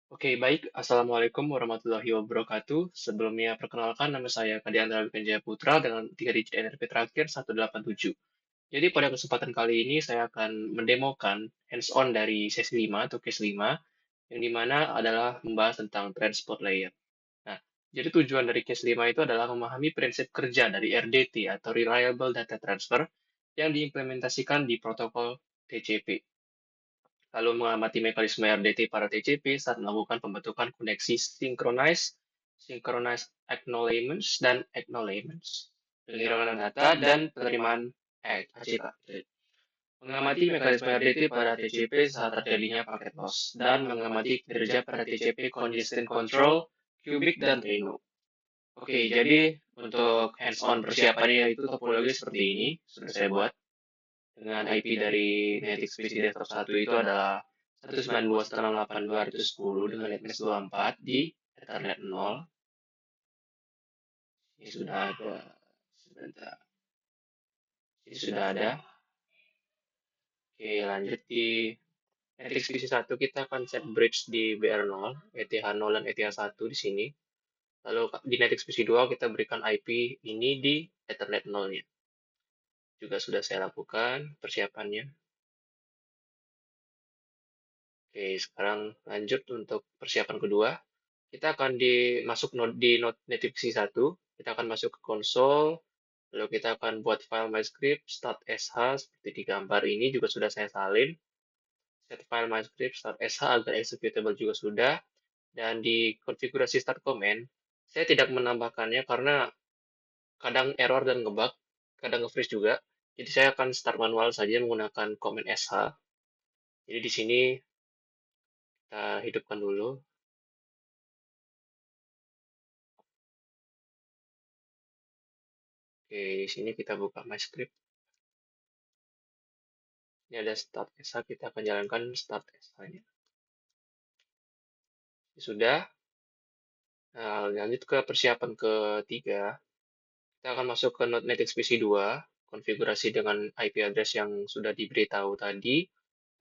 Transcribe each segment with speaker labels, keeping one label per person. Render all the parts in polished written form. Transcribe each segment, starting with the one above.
Speaker 1: Oke, baik. Assalamualaikum warahmatullahi wabarakatuh. Sebelumnya, perkenalkan nama saya Kadiandra Wikanjaya Putra dengan 3 digit NRP terakhir 187. Jadi, pada kesempatan kali ini saya akan mendemokan hands-on dari sesi 5 atau case 5, yang dimana adalah membahas tentang transport layer. Nah, jadi tujuan dari case 5 itu adalah memahami prinsip kerja dari RDT atau Reliable Data Transfer yang diimplementasikan di protokol TCP, lalu mengamati mekanisme RDT pada TCP saat melakukan pembentukan koneksi synchronized acknowledgements, dan acknowledgements, pengiriman data, dan penerimaan HCK. Mengamati mekanisme RDT pada TCP saat terjadinya paket loss, dan mengamati kinerja pada TCP congestion control, qubit, dan Reno. Oke, jadi untuk hands-on persiapannya itu topologi seperti ini, sudah saya buat dengan IP dari NetXPC Desktop 1 itu adalah 192.168.210 dengan netmask 24 di Ethernet 0. Ini sudah ada. Sebentar. Ini sudah ada. Oke, lanjut di NetXPC 1 kita akan set bridge di BR0, ETH0 dan ETH1 di sini. Lalu di NetXPC 2 kita berikan IP ini di Ethernet 0-nya. Juga sudah saya lakukan persiapannya. Oke, sekarang lanjut untuk persiapan kedua. Kita akan masuk di notifikasi 1, kita akan masuk ke konsol, lalu kita akan buat file MyScript, start sh, seperti di gambar ini juga sudah saya salin. Set file MyScript, start sh agar executable juga sudah. Dan di konfigurasi start command, saya tidak menambahkannya karena kadang error dan ngebug, kadang nge-freeze juga. Jadi saya akan start manual saja menggunakan command sh. Jadi di sini kita hidupkan dulu. Oke, di sini kita buka MyScript. Ini ada start SH, kita akan jalankan start SH-nya. Sudah. Nah, lanjut ke persiapan ketiga. Kita akan masuk ke NetXPC 2, konfigurasi dengan IP address yang sudah diberitahu tadi.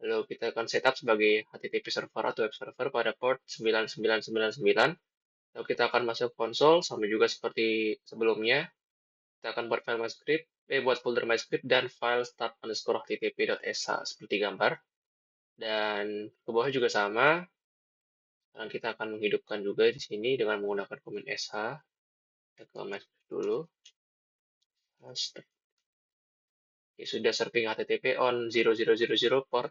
Speaker 1: Lalu kita akan setup sebagai HTTP server atau web server pada port 9999. Lalu kita akan masuk konsol, sama juga seperti sebelumnya. Kita akan buat file MyScript, buat folder MyScript dan file start_http.sh seperti gambar. Dan ke bawah juga sama. Sekarang kita akan menghidupkan juga di sini dengan menggunakan command sh. Kita ke MyScript dulu. Oke, sudah serving HTTP on 0000 port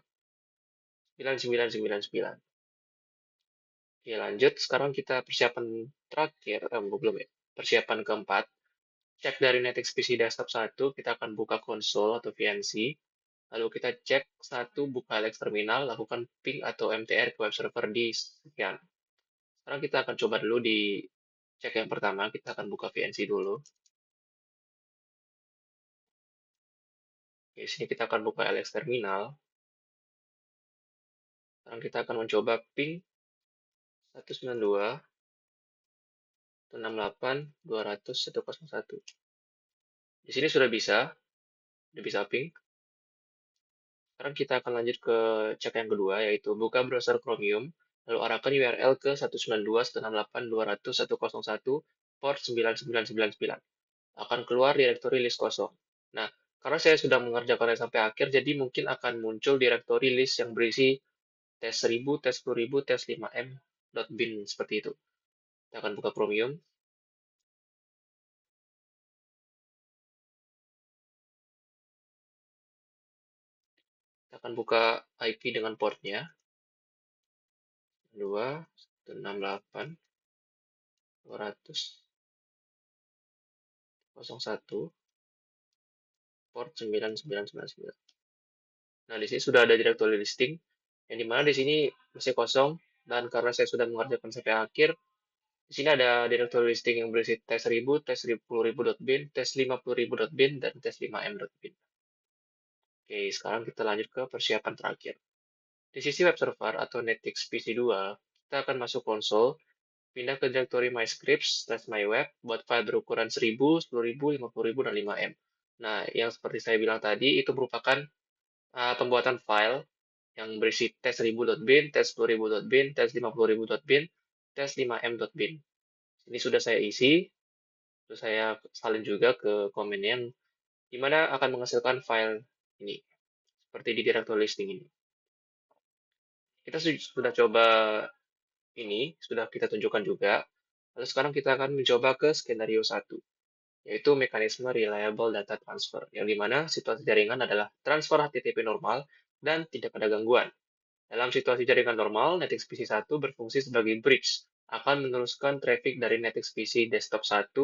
Speaker 1: 9999. Oke, lanjut. Sekarang kita persiapan terakhir, belum ya. Persiapan keempat. Cek dari NetXPC Desktop 1, kita akan buka konsol atau VNC. Lalu kita cek satu, buka Alex Terminal, lakukan ping atau MTR ke web server di sekian. Sekarang kita akan coba dulu di cek yang pertama, kita akan buka VNC dulu. Di sini kita akan buka Alex Terminal. Sekarang kita akan mencoba ping 192.168.200.101. Di sini sudah bisa ping. Sekarang kita akan lanjut ke cek yang kedua, yaitu buka browser Chromium, lalu arahkan URL ke 192.168.200.101 port 9999. Akan keluar direktori list kosong. Nah, karena saya sudah mengerjakannya sampai akhir, jadi mungkin akan muncul direktori list yang berisi tes 1000, tes 10.000, tes 5m.bin seperti itu. Kita akan buka Chromium. Kita akan buka IP dengan portnya. 2.168.200.01 port 9999. Nah, di sini sudah ada directory listing, yang dimana di sini masih kosong, dan karena saya sudah mengerjakan sampai akhir, di sini ada directory listing yang berisi tes 1000, tes 10.000.bin, tes 50.000.bin, dan tes 5m.bin. Oke, sekarang kita lanjut ke persiapan terakhir. Di sisi web server atau NetXPC 2, kita akan masuk konsol, pindah ke directory MyScripts/MyWeb, buat file berukuran 1000, 10.000, 50.000, dan 5m. Nah, yang seperti saya bilang tadi, itu merupakan pembuatan file yang berisi tes1000.bin, tes10.000.bin, tes50.000.bin, tes5m.bin. Ini sudah saya isi, terus saya salin juga ke komen yang dimana akan menghasilkan file ini, seperti di directory listing ini. Kita sudah coba ini, sudah kita tunjukkan juga. Lalu sekarang kita akan mencoba ke skenario 1, yaitu mekanisme reliable data transfer, yang dimana situasi jaringan adalah transfer HTTP normal dan tidak ada gangguan. Dalam situasi jaringan normal, NetXPC 1 berfungsi sebagai bridge, akan meneruskan traffic dari NetXPC desktop 1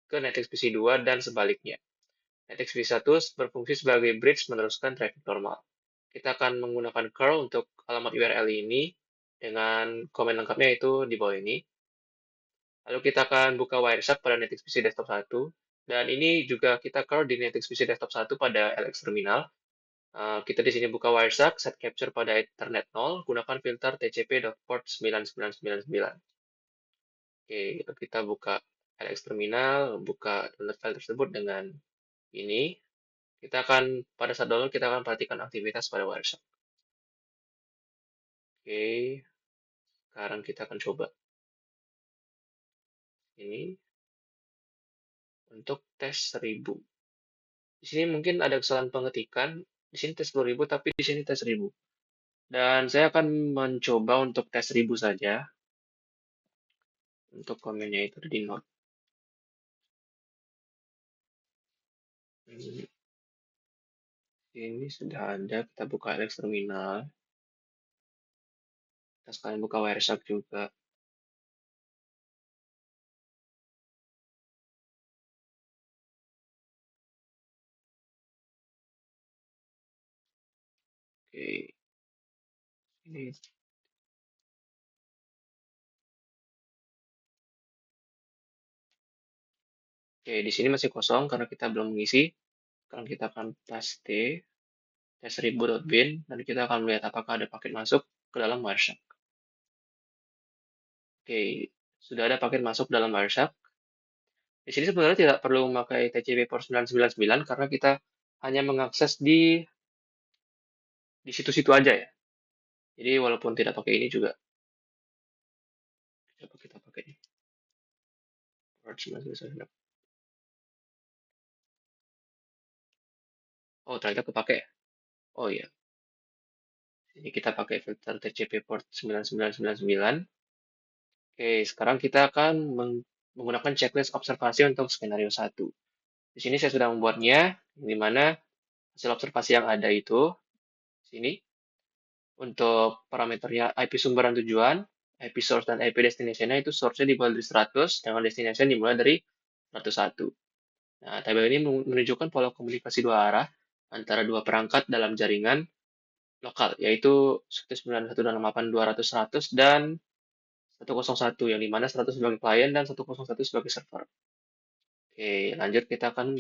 Speaker 1: ke NetXPC 2 dan sebaliknya. NetXPC 1 berfungsi sebagai bridge meneruskan traffic normal. Kita akan menggunakan curl untuk alamat URL ini dengan komen lengkapnya itu di bawah ini. Lalu kita akan buka Wireshark pada NetXPC desktop 1. Dan ini juga kita curl di NetXPC desktop 1 pada LX terminal. Kita di sini buka Wireshark, set capture pada Ethernet 0, gunakan filter tcp.port 9999. Oke, lalu kita buka LX terminal, buka download file tersebut dengan ini. Kita akan, pada saat download, kita akan perhatikan aktivitas pada Wireshark. Oke, sekarang kita akan coba ini untuk tes 1000. Di sini mungkin ada kesalahan pengetikan. Di sini tes 10.000, tapi di sini tes 1000. Dan saya akan mencoba untuk tes 1000 saja. Untuk komennya itu di note. Ini sudah ada. Kita buka LX terminal. Kita sekalian buka Wireshark juga. Oke. Ini. Oke, di sini masih kosong karena kita belum mengisi. Sekarang kita akan paste tes1000.bin dan kita akan melihat apakah ada paket masuk ke dalam Wireshark. Oke, sudah ada paket masuk dalam Wireshark. Di sini sebenarnya tidak perlu memakai TCP port 999 karena kita hanya mengakses di situ-situ aja ya. Jadi walaupun tidak pakai ini juga. Coba kita pakai ini. Port 999. Oh, ternyata kepake. Oh iya. Ini kita pakai filter TCP port 9999. Oke, sekarang kita akan menggunakan checklist observasi untuk skenario 1. Di sini saya sudah membuatnya, di mana hasil observasi yang ada itu, sini, untuk parameternya IP sumber dan tujuan, IP source dan IP destination-nya itu source-nya dimulai dari 100, dengan destination dimulai dari 101. Nah, tabel ini menunjukkan pola komunikasi dua arah antara dua perangkat dalam jaringan lokal, yaitu 191.168.200.100 dan 101, yang dimana 100 sebagai klien dan 101 sebagai server. Oke, lanjut kita akan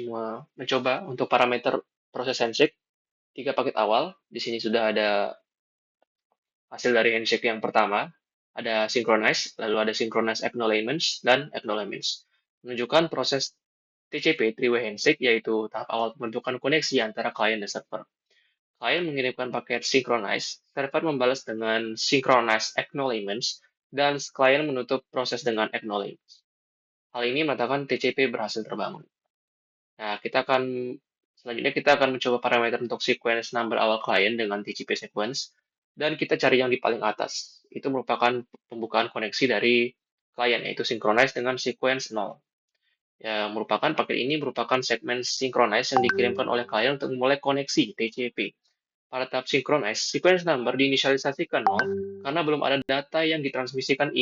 Speaker 1: mencoba untuk parameter proses handshake 3 paket awal. Di sini sudah ada hasil dari handshake yang pertama, ada synchronize, lalu ada synchronize acknowledgements dan acknowledgements. Menunjukkan proses TCP, three-way handshake, yaitu tahap awal pembentukan koneksi antara klien dan server. Klien mengirimkan paket synchronize, server membalas dengan synchronize acknowledgements, dan klien menutup proses dengan acknowledgements. Hal ini mengatakan TCP berhasil terbangun. Nah, selanjutnya kita akan mencoba parameter untuk sequence number awal klien dengan TCP sequence, dan kita cari yang di paling atas. Itu merupakan pembukaan koneksi dari klien, yaitu synchronize dengan sequence 0. Ya, paket ini merupakan segmen synchronize yang dikirimkan oleh klien untuk memulai koneksi TCP. Pada tahap synchronize, sequence number diinisialisasi ke 0 karena belum ada data yang ditransmisikan.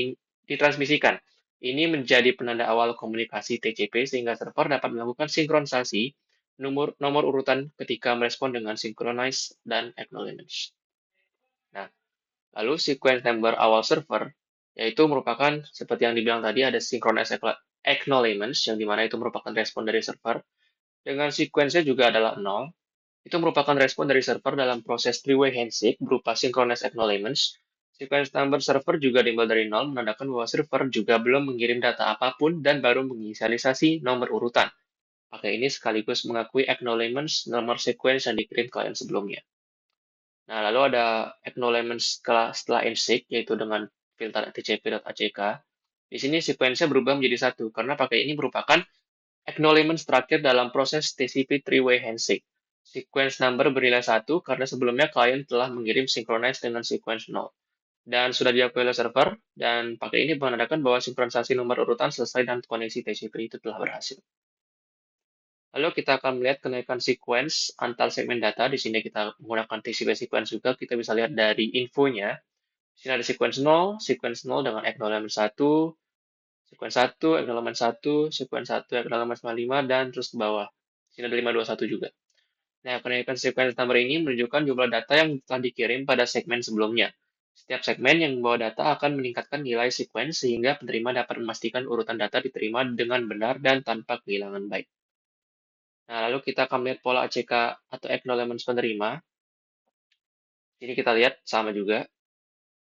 Speaker 1: Ini menjadi penanda awal komunikasi TCP sehingga server dapat melakukan sinkronisasi nomor urutan ketika merespon dengan synchronize dan acknowledgements. Nah, lalu sequence number awal server yaitu merupakan seperti yang dibilang tadi ada synchronize acknowledgements yang dimana itu merupakan respon dari server dengan sequence-nya juga adalah 0. Itu merupakan respon dari server dalam proses three-way handshake berupa synchronous acknowledgements. Sequence number server juga dimulai dari 0, menandakan bahwa server juga belum mengirim data apapun dan baru menginisialisasi nomor urutan. Pakai ini sekaligus mengakui acknowledgements nomor sequence yang dikirim klien sebelumnya. Nah, lalu ada acknowledgement setelah handshake, yaitu dengan filter tcp.ack. Di sini sequence-nya berubah menjadi satu, karena pakai ini merupakan acknowledgement terakhir dalam proses TCP three-way handshake. Sequence number bernilai satu karena sebelumnya klien telah mengirim synchronize dengan sequence 0. Dan sudah diakui oleh server, dan pakai ini menandakan bahwa sinkronisasi nomor urutan selesai dan koneksi TCP itu telah berhasil. Lalu kita akan melihat kenaikan sequence antar segmen data. Di sini kita menggunakan TCP sequence juga. Kita bisa lihat dari infonya. Di sini ada sequence 0 dengan acknowledgement 1, sequence 1, acknowledgement 1, sequence 1, acknowledgement 95, dan terus ke bawah. Di sini ada 521 juga. Nah, kenaikan sequence number ini menunjukkan jumlah data yang telah dikirim pada segmen sebelumnya. Setiap segmen yang membawa data akan meningkatkan nilai sequence sehingga penerima dapat memastikan urutan data diterima dengan benar dan tanpa kehilangan byte. Nah, lalu kita akan melihat pola ACK atau acknowledgement penerima. Ini kita lihat sama juga.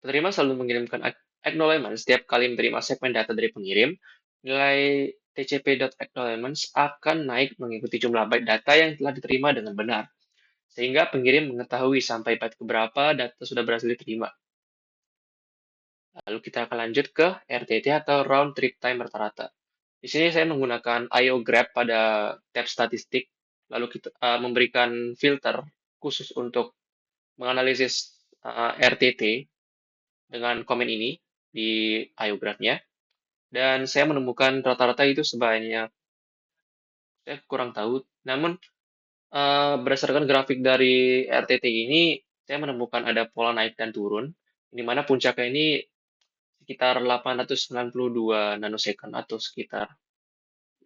Speaker 1: Penerima selalu mengirimkan acknowledgement setiap kali menerima segmen data dari pengirim. Nilai tcp.acknowledgements akan naik mengikuti jumlah byte data yang telah diterima dengan benar, sehingga pengirim mengetahui sampai byte keberapa data sudah berhasil diterima. Lalu kita akan lanjut ke RTT atau Round Trip Time rata-rata. Di sini saya menggunakan IO Grab pada tab statistik, lalu kita memberikan filter khusus untuk menganalisis RTT dengan komen ini di IO Graph-nya. Dan saya menemukan rata-rata itu sebanyak, saya kurang tahu, namun berdasarkan grafik dari RTT ini, saya menemukan ada pola naik dan turun, di mana puncaknya ini sekitar 892 nanosecond atau sekitar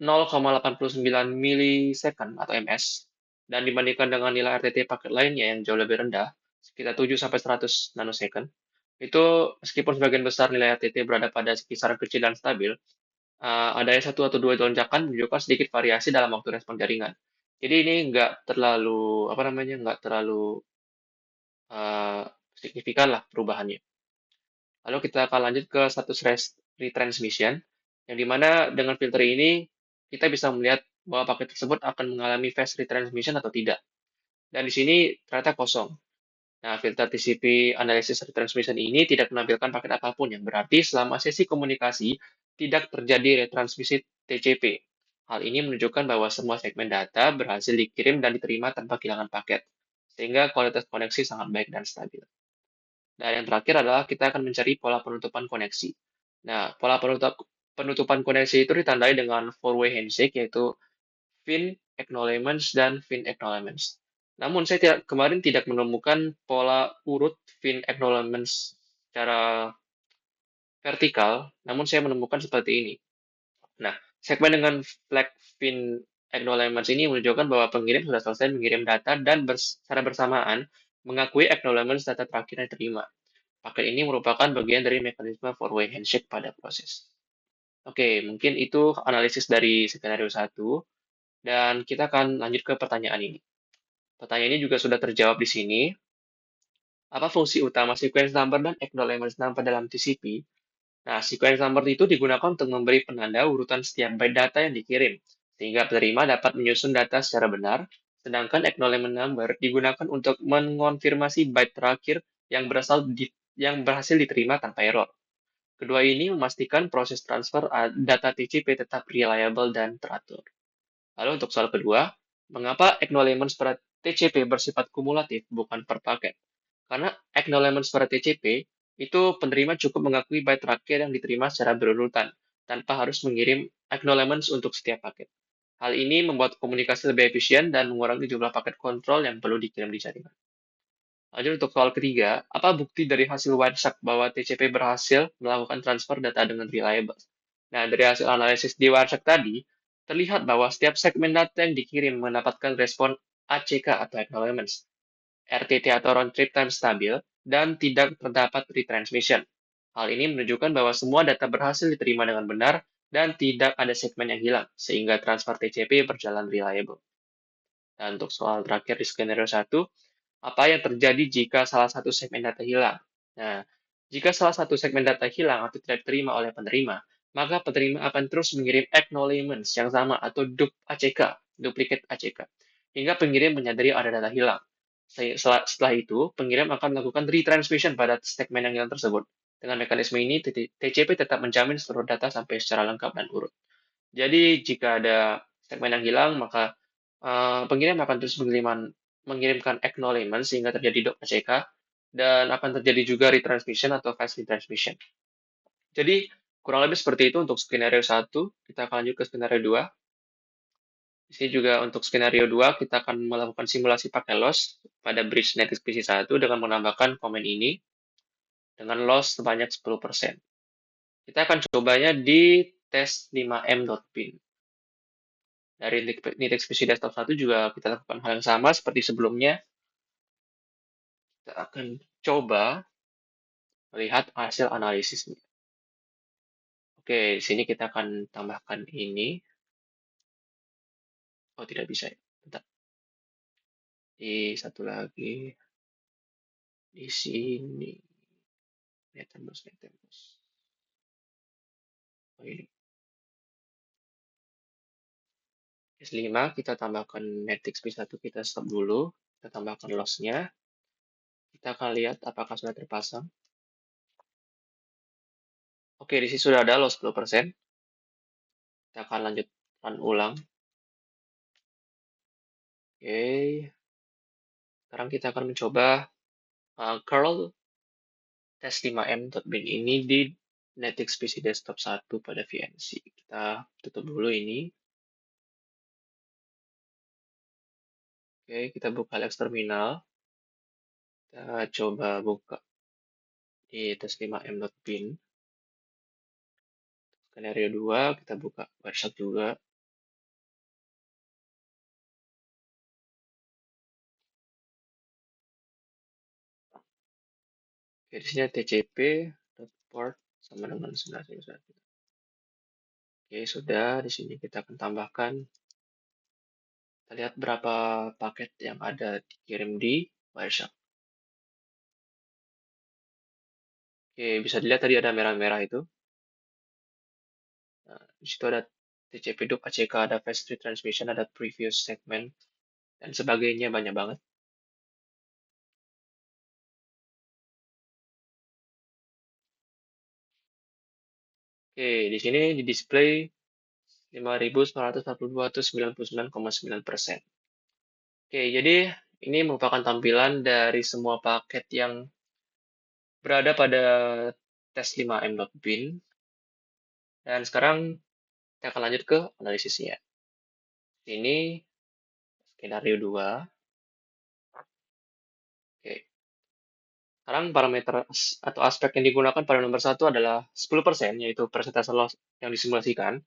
Speaker 1: 0,89 milisecond atau ms. Dan dibandingkan dengan nilai RTT paket lainnya yang jauh lebih rendah, sekitar 7-100 nanosecond, itu meskipun sebagian besar nilai RTT berada pada kisaran kecil dan stabil, ada satu atau dua lonjakan menunjukkan sedikit variasi dalam waktu respon jaringan. Jadi ini nggak terlalu, apa namanya, nggak terlalu uh, signifikan lah perubahannya. Lalu kita akan lanjut ke status retransmission, yang dimana dengan filter ini kita bisa melihat bahwa paket tersebut akan mengalami fast retransmission atau tidak. Dan di sini ternyata kosong. Nah, filter TCP analysis retransmission ini tidak menampilkan paket apapun, yang berarti selama sesi komunikasi tidak terjadi retransmisi TCP. Hal ini menunjukkan bahwa semua segmen data berhasil dikirim dan diterima tanpa kehilangan paket, sehingga kualitas koneksi sangat baik dan stabil. Dan yang terakhir adalah kita akan mencari pola penutupan koneksi. Nah, pola penutupan koneksi itu ditandai dengan four-way handshake, yaitu fin, acknowledgements, dan fin acknowledgements. Namun saya kemarin tidak menemukan pola urut fin acknowledgements secara vertikal, namun saya menemukan seperti ini. Nah, segmen dengan flag fin acknowledgements ini menunjukkan bahwa pengirim sudah selesai mengirim data dan secara bersamaan mengakui acknowledgements data terakhir yang diterima. Paket ini merupakan bagian dari mekanisme four-way handshake pada proses. Oke, mungkin itu analisis dari skenario 1, dan kita akan lanjut ke pertanyaan ini. Pertanyaan ini juga sudah terjawab di sini. Apa fungsi utama sequence number dan acknowledgement number dalam TCP? Nah, sequence number itu digunakan untuk memberi penanda urutan setiap byte data yang dikirim, sehingga penerima dapat menyusun data secara benar, sedangkan acknowledgement number digunakan untuk mengonfirmasi byte terakhir yang berhasil diterima tanpa error. Kedua ini memastikan proses transfer data TCP tetap reliable dan teratur. Lalu untuk soal kedua, mengapa acknowledgement pada TCP bersifat kumulatif bukan per paket? Karena acknowledgement pada TCP itu penerima cukup mengakui byte terakhir yang diterima secara berurutan, tanpa harus mengirim acknowledgement untuk setiap paket. Hal ini membuat komunikasi lebih efisien dan mengurangi jumlah paket kontrol yang perlu dikirim di jaringan. Lanjut untuk soal ketiga, apa bukti dari hasil Wireshark bahwa TCP berhasil melakukan transfer data dengan reliable? Nah, dari hasil analisis di Wireshark tadi, terlihat bahwa setiap segmen data yang dikirim mendapatkan respon ACK atau acknowledgements, RTT atau round trip time stabil, dan tidak terdapat retransmission. Hal ini menunjukkan bahwa semua data berhasil diterima dengan benar dan tidak ada segmen yang hilang, sehingga transfer TCP berjalan reliable. Dan untuk soal terakhir di skenario 1, apa yang terjadi jika salah satu segmen data hilang? Nah, jika salah satu segmen data hilang atau tidak diterima oleh penerima, maka penerima akan terus mengirim acknowledgements yang sama atau duplicate ACK, hingga pengirim menyadari ada data hilang. Setelah itu, pengirim akan melakukan retransmission pada segmen yang hilang tersebut. Dengan mekanisme ini, TCP tetap menjamin seluruh data sampai secara lengkap dan urut. Jadi, jika ada segmen yang hilang, maka pengirim akan terus mengirimkan acknowledgement sehingga terjadi dot ACK, dan akan terjadi juga retransmission atau fast retransmission. Jadi, kurang lebih seperti itu untuk skenario 1. Kita akan lanjut ke skenario 2. Di sini juga untuk skenario 2, kita akan melakukan simulasi pakai loss pada bridge NetXPC 1 dengan menambahkan komen ini dengan loss sebanyak 10%. Kita akan cobanya di tes 5m.pin. Dari NetXPC Desktop 1 juga kita lakukan hal yang sama seperti sebelumnya. Kita akan coba melihat hasil analisisnya. Oke, di sini kita akan tambahkan ini. Oh, tidak bisa ya. Bentar. Di satu lagi. Di sini. Netembus. Oh, ini. S5, kita tambahkan NetXP1, kita stop dulu. Kita tambahkan loss-nya. Kita akan lihat apakah sudah terpasang. Oke, di sini sudah ada loss 10%. Kita akan lanjutkan ulang. Oke. Sekarang kita akan mencoba curl tes 5m.bin ini di NetXPC Desktop 1 pada VNC. Kita tutup dulu ini. Oke, kita buka Alex Terminal. Kita coba buka di tes 5m.bin. Skenario 2, kita buka Wireshark juga. Oke, di sini tcp.port sama dengan 991. Oke, sudah. Di sini kita akan tambahkan. Kita lihat berapa paket yang ada dikirim di Wireshark. Oke, bisa dilihat tadi ada merah-merah itu. Nah, di situ ada TCP DUP ACK, ada fast retransmission, ada previous segment, dan sebagainya, banyak banget. Oke, di sini di display 5.942 atau 99,9%. Oke, jadi ini merupakan tampilan dari semua paket yang berada pada tes 5m.bin. Dan sekarang kita akan lanjut ke analisisnya. Ini skenario 2. Oke. Sekarang parameter atau aspek yang digunakan pada nomor 1 adalah 10%, yaitu persentase loss yang disimulasikan.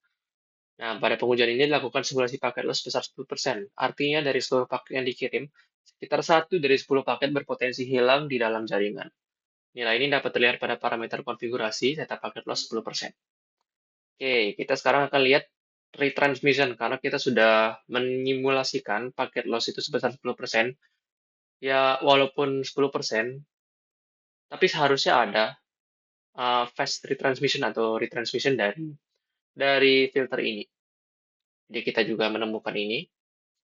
Speaker 1: Nah, pada pengujian ini dilakukan simulasi paket loss sebesar 10%. Artinya dari seluruh paket yang dikirim, sekitar 1 dari 10 paket berpotensi hilang di dalam jaringan. Nilai ini dapat terlihat pada parameter konfigurasi serta paket loss 10%. Oke, kita sekarang akan lihat retransmission karena kita sudah menyimulasikan paket loss itu sebesar 10%. Ya, walaupun 10%, tapi seharusnya ada fast retransmission atau retransmission dari filter ini. Jadi kita juga menemukan ini.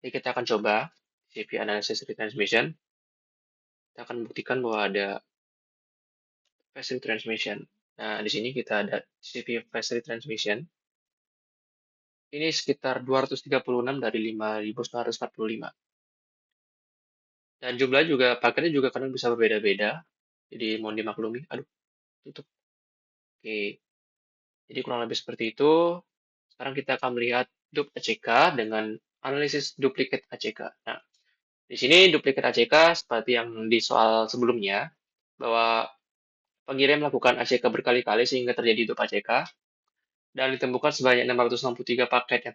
Speaker 1: Jadi kita akan coba TCP analysis retransmission. Kita akan buktikan bahwa ada fast retransmission. Nah, di sini kita ada TCP fast retransmission. Ini sekitar 236 dari 5.945. Dan jumlah juga, paketnya juga kadang bisa berbeda-beda. Jadi mohon dimaklumi. Aduh, tutup. Oke. Jadi kurang lebih seperti itu. Sekarang kita akan melihat dup ACK dengan analisis duplicate ACK. Nah, di sini duplicate ACK seperti yang di soal sebelumnya, bahwa pengirim melakukan ACK berkali-kali sehingga terjadi dup ACK, dan ditemukan sebanyak 663 paket yang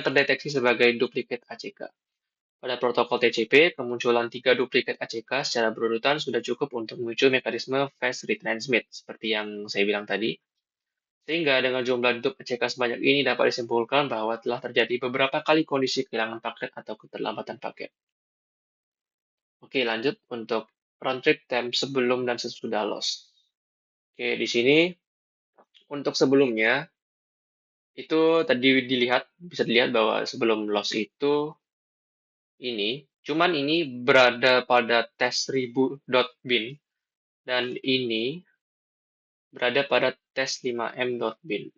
Speaker 1: terdeteksi sebagai duplicate ACK. Pada protokol TCP, kemunculan 3 duplikat ACK secara berurutan sudah cukup untuk memicu mekanisme fast retransmit, seperti yang saya bilang tadi. Sehingga dengan jumlah dup ACK sebanyak ini dapat disimpulkan bahwa telah terjadi beberapa kali kondisi kehilangan paket atau keterlambatan paket. Oke, lanjut untuk round trip time sebelum dan sesudah loss. Oke, di sini untuk sebelumnya, itu tadi bisa dilihat bahwa sebelum loss itu ini Cuman ini berada pada tes 1000.bin dan ini berada pada tes 5M.bin.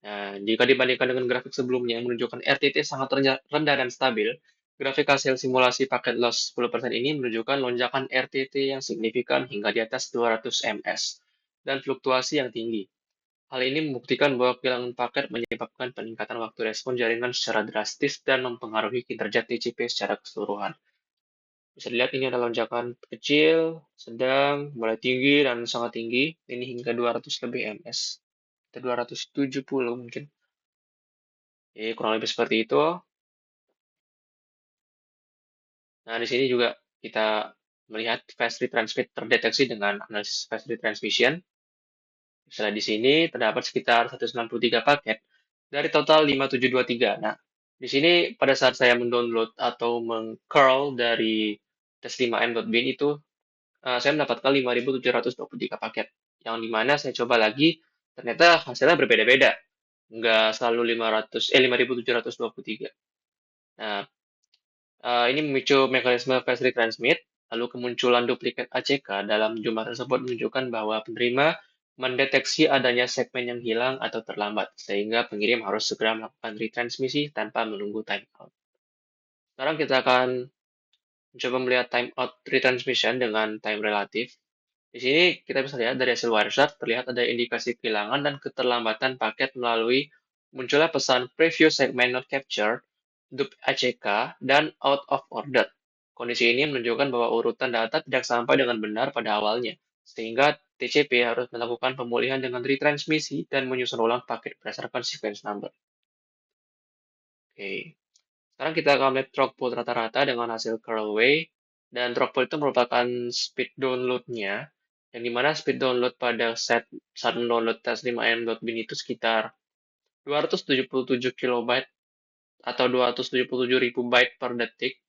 Speaker 1: Nah, jika dibandingkan dengan grafik sebelumnya yang menunjukkan RTT sangat rendah dan stabil, grafik hasil simulasi paket loss 10% ini menunjukkan lonjakan RTT yang signifikan hingga di atas 200 ms dan fluktuasi yang tinggi. Hal ini membuktikan bahwa kehilangan paket menyebabkan peningkatan waktu respon jaringan secara drastis dan mempengaruhi kinerja TCP secara keseluruhan. Bisa dilihat ini ada lonjakan kecil, sedang, mulai tinggi, dan sangat tinggi. Ini hingga 200 lebih ms. 270 mungkin. Jadi kurang lebih seperti itu. Nah, di sini juga kita melihat fast retransmit terdeteksi dengan analisis fast retransmission. Misalnya di sini terdapat sekitar 193 paket dari total 5723. Nah, di sini pada saat saya mendownload atau mengcurl dari tes5m.bin itu, saya mendapatkan 5723 paket. Yang dimana saya coba lagi, ternyata hasilnya berbeda-beda. Nggak selalu 5723. Nah, ini memicu mekanisme fast retransmit, lalu kemunculan duplikat ACK dalam jumlah tersebut menunjukkan bahwa penerima mendeteksi adanya segmen yang hilang atau terlambat, sehingga pengirim harus segera melakukan retransmisi tanpa menunggu timeout. Sekarang kita akan mencoba melihat timeout retransmission dengan time relatif. Di sini kita bisa lihat dari hasil Wireshark terlihat ada indikasi kehilangan dan keterlambatan paket melalui munculnya pesan preview segment not captured, dup ACK, dan out of order. Kondisi ini menunjukkan bahwa urutan data tidak sampai dengan benar pada awalnya, sehingga TCP harus melakukan pemulihan dengan retransmisi dan menyusun ulang paket berdasarkan sequence number. Oke, sekarang kita akan melihat throughput rata-rata dengan hasil curlway, dan throughput itu merupakan speed download-nya, yang dimana speed download pada saat mendownload tes5m.bin itu sekitar 277 kilobyte atau 277 ribu byte per detik.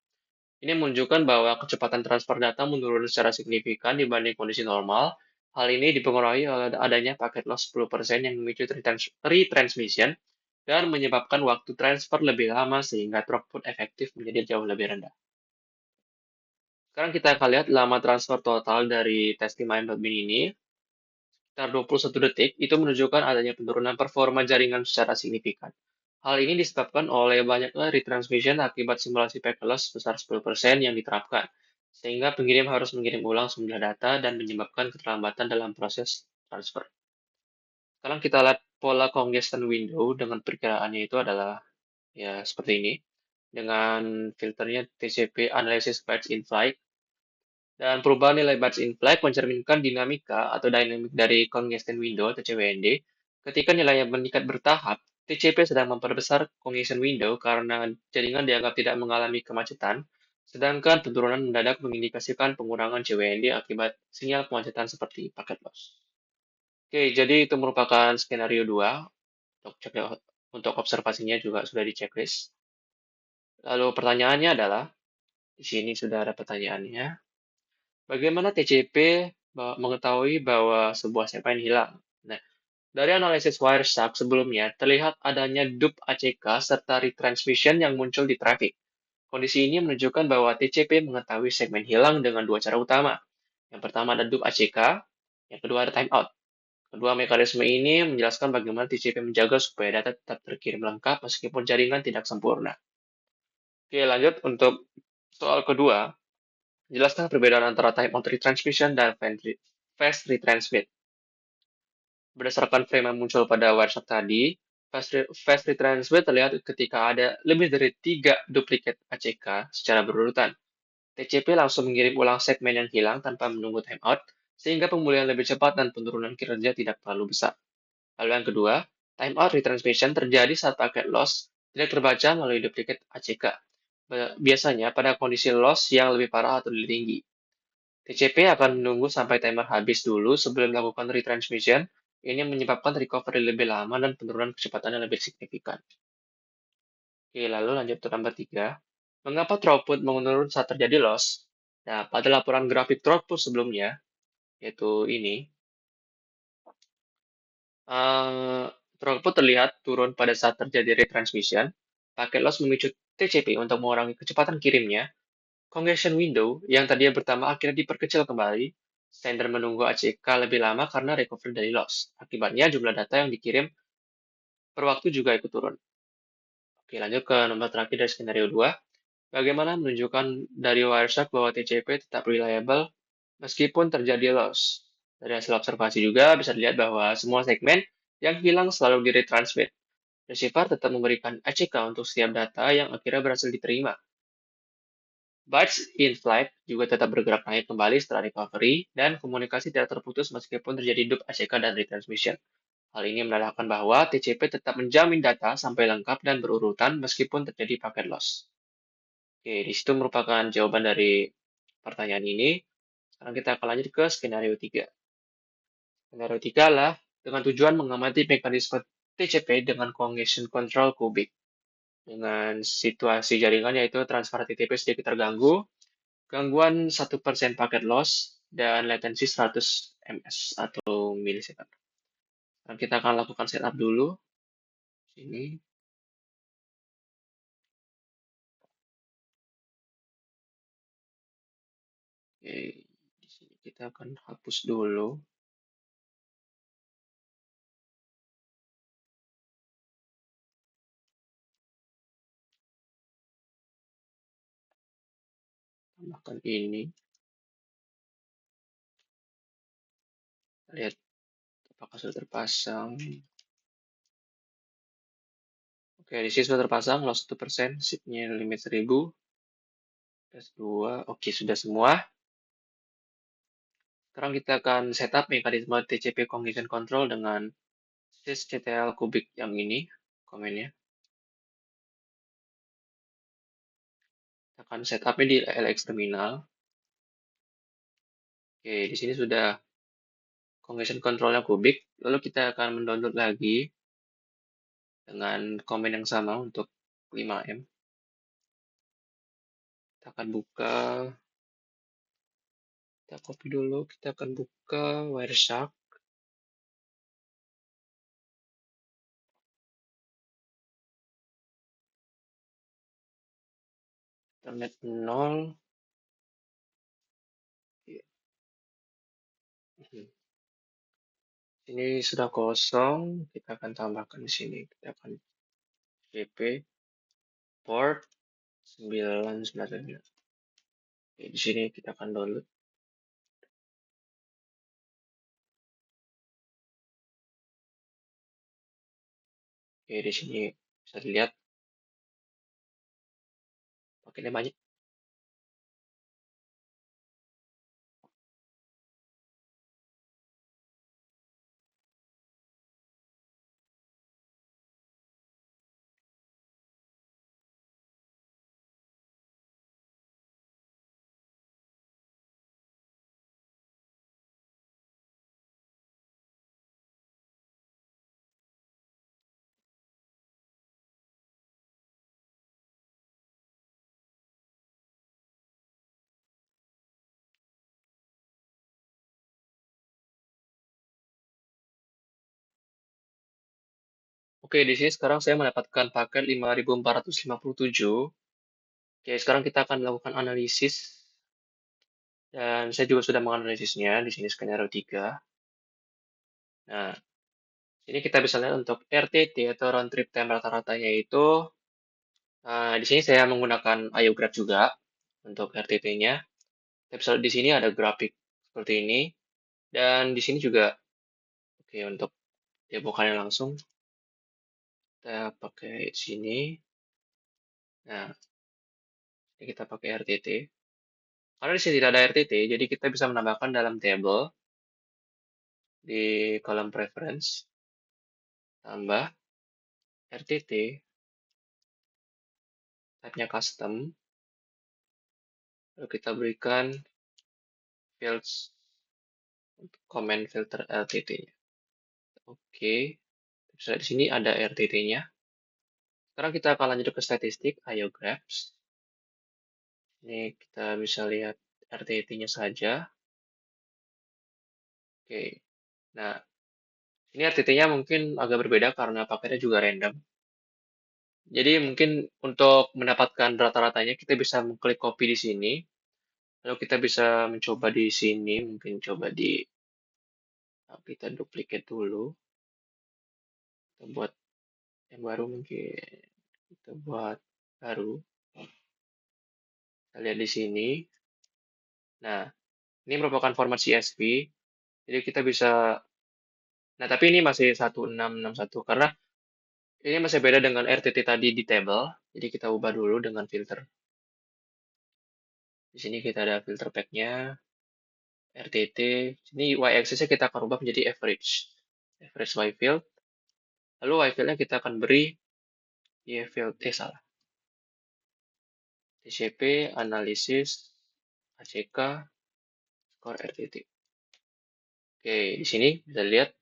Speaker 1: Ini menunjukkan bahwa kecepatan transfer data menurun secara signifikan dibanding kondisi normal. Hal ini dipengaruhi oleh adanya paket loss 10% yang memicu retransmission dan menyebabkan waktu transfer lebih lama sehingga throughput efektif menjadi jauh lebih rendah. Sekarang kita akan lihat lama transfer total dari testimonial.bin ini, sekitar 21 detik, itu menunjukkan adanya penurunan performa jaringan secara signifikan. Hal ini disebabkan oleh banyaknya retransmission akibat simulasi packet loss sebesar 10% yang diterapkan, sehingga pengirim harus mengirim ulang sejumlah data dan menyebabkan keterlambatan dalam proses transfer. Sekarang kita lihat pola congestion window dengan perkiraannya itu adalah ya seperti ini, dengan filternya TCP Analysis Bytes in Flight. Dan perubahan nilai bytes in flight mencerminkan dinamika atau dynamic dari congestion window atau CWND. Ketika nilainya meningkat bertahap, TCP sedang memperbesar congestion window karena jaringan dianggap tidak mengalami kemacetan, sedangkan penurunan mendadak mengindikasikan pengurangan CWND akibat sinyal kemacetan seperti paket loss. Oke, jadi itu merupakan skenario 2. Untuk observasinya juga sudah di checklist. Lalu pertanyaannya adalah, di sini sudah ada pertanyaannya. Bagaimana TCP mengetahui bahwa sebuah segmen hilang? Nah, dari analisis Wireshark sebelumnya, terlihat adanya dup ACK serta retransmission yang muncul di traffic. Kondisi ini menunjukkan bahwa TCP mengetahui segmen hilang dengan dua cara utama. Yang pertama ada dup ACK, yang kedua ada timeout. Kedua mekanisme ini menjelaskan bagaimana TCP menjaga supaya data tetap terkirim lengkap meskipun jaringan tidak sempurna. Oke, lanjut untuk soal kedua. Jelaskan perbedaan antara timeout retransmission dan fast retransmit. Berdasarkan frame yang muncul pada Wireshark tadi, fast retransmit terlihat ketika ada lebih dari 3 duplikat ACK secara berurutan. TCP langsung mengirim ulang segmen yang hilang tanpa menunggu timeout, sehingga pemulihan lebih cepat dan penurunan kinerja tidak terlalu besar. Lalu yang kedua, timeout retransmission terjadi saat paket loss tidak terbaca melalui duplikat ACK. Biasanya pada kondisi loss yang lebih parah atau lebih tinggi. TCP akan menunggu sampai timer habis dulu sebelum melakukan retransmission. Ini menyebabkan recovery lebih lama dan penurunan kecepatannya lebih signifikan. Oke, lalu lanjut ke nomor 3. Mengapa throughput menurun saat terjadi loss? Nah, pada laporan grafik throughput sebelumnya, yaitu ini, uh, throughput terlihat turun pada saat terjadi retransmission. Paket loss memicu TCP untuk mengurangi kecepatan kirimnya, Congestion window yang tadinya bertambah akhirnya diperkecil kembali. Sender menunggu ACK lebih lama karena recovery dari loss. Akibatnya jumlah data yang dikirim per waktu juga ikut turun. Oke, lanjut ke nomor terakhir dari skenario 2. Bagaimana menunjukkan dari Wireshark bahwa TCP tetap reliable meskipun terjadi loss. Dari hasil observasi juga bisa dilihat bahwa semua segmen yang hilang selalu di-retransmit. Receiver tetap memberikan ACK untuk setiap data yang akhirnya berhasil diterima. Bytes in flight juga tetap bergerak naik kembali setelah recovery, dan komunikasi tidak terputus meskipun terjadi dup ACK dan retransmission. Hal ini menandakan bahwa TCP tetap menjamin data sampai lengkap dan berurutan meskipun terjadi paket loss. Oke, di situ merupakan jawaban dari pertanyaan ini. Sekarang kita akan lanjut ke skenario 3. Skenario 3 adalah dengan tujuan mengamati mekanisme TCP dengan congestion control kubik. Dengan situasi jaringan yaitu transfer TCP sedikit terganggu, gangguan 1% paket loss, dan latensi 100 ms atau milisecond. Sekarang kita akan lakukan setup dulu. Sini. Oke, di sini kita akan hapus dulu. Tambahkan ini. Lihat apakah sudah terpasang. Oke, di sini sudah terpasang, loss 1%, seatnya limit 1000. Tes 2, oke sudah semua. Sekarang kita akan setup mekanisme TCP Congestion Control dengan sysctl kubik yang ini, komennya. Kita akan setupnya di LX terminal. Oke, di sini sudah congestion controlnya kubik. Lalu kita akan mendownload lagi dengan komen yang sama untuk 5M. Kita akan buka, kita copy dulu, kita akan buka Wireshark. Internet 0. Ini sudah kosong, kita akan tambahkan di sini. Kita akan cp port 999. Oke, di sini kita akan download. Oke, di sini bisa dilihat paketnya banyak. Oke, di sini sekarang saya mendapatkan paket 5457. Oke, sekarang kita akan melakukan analisis. Dan saya juga sudah menganalisisnya di sini skenario 3. Nah, sini kita bisa lihat untuk RTT atau round trip time rata-ratanya itu, di sini saya menggunakan IOGraph juga untuk RTT-nya. Kita bisa lihat di sini ada grafik seperti ini. Dan di sini juga, oke, untuk demokannya langsung, kita pakai sini. Nah, ini kita pakai RTT. Karena di sini tidak ada RTT, jadi kita bisa menambahkan dalam table di kolom preference, tambah RTT, type-nya custom, lalu kita berikan fields untuk comment filter RTT-nya. Oke, bisa di sini ada RTT-nya. Sekarang kita akan lanjut ke statistik, IOGraphs. Ini kita bisa lihat RTT-nya saja. Oke, nah ini RTT-nya mungkin agak berbeda karena paketnya juga random. Jadi mungkin untuk mendapatkan rata-ratanya kita bisa mengklik copy di sini. Lalu kita bisa mencoba di sini, mungkin coba di kita duplicate dulu. Kita buat yang baru mungkin kita buat baru. Kita lihat di sini. Nah, ini merupakan format CSV. Jadi kita bisa, nah tapi ini masih 1661 karena ini masih beda dengan RTT tadi di table. Jadi kita ubah dulu dengan filter. Di sini kita ada filter pack-nya, RTT. Ini y-axis-nya kita akan ubah menjadi average. Average y-field. Lalu y-field-nya kita akan beri y-field, salah. TCP, analisis, ACK, skor RTT. Oke, di sini bisa lihat.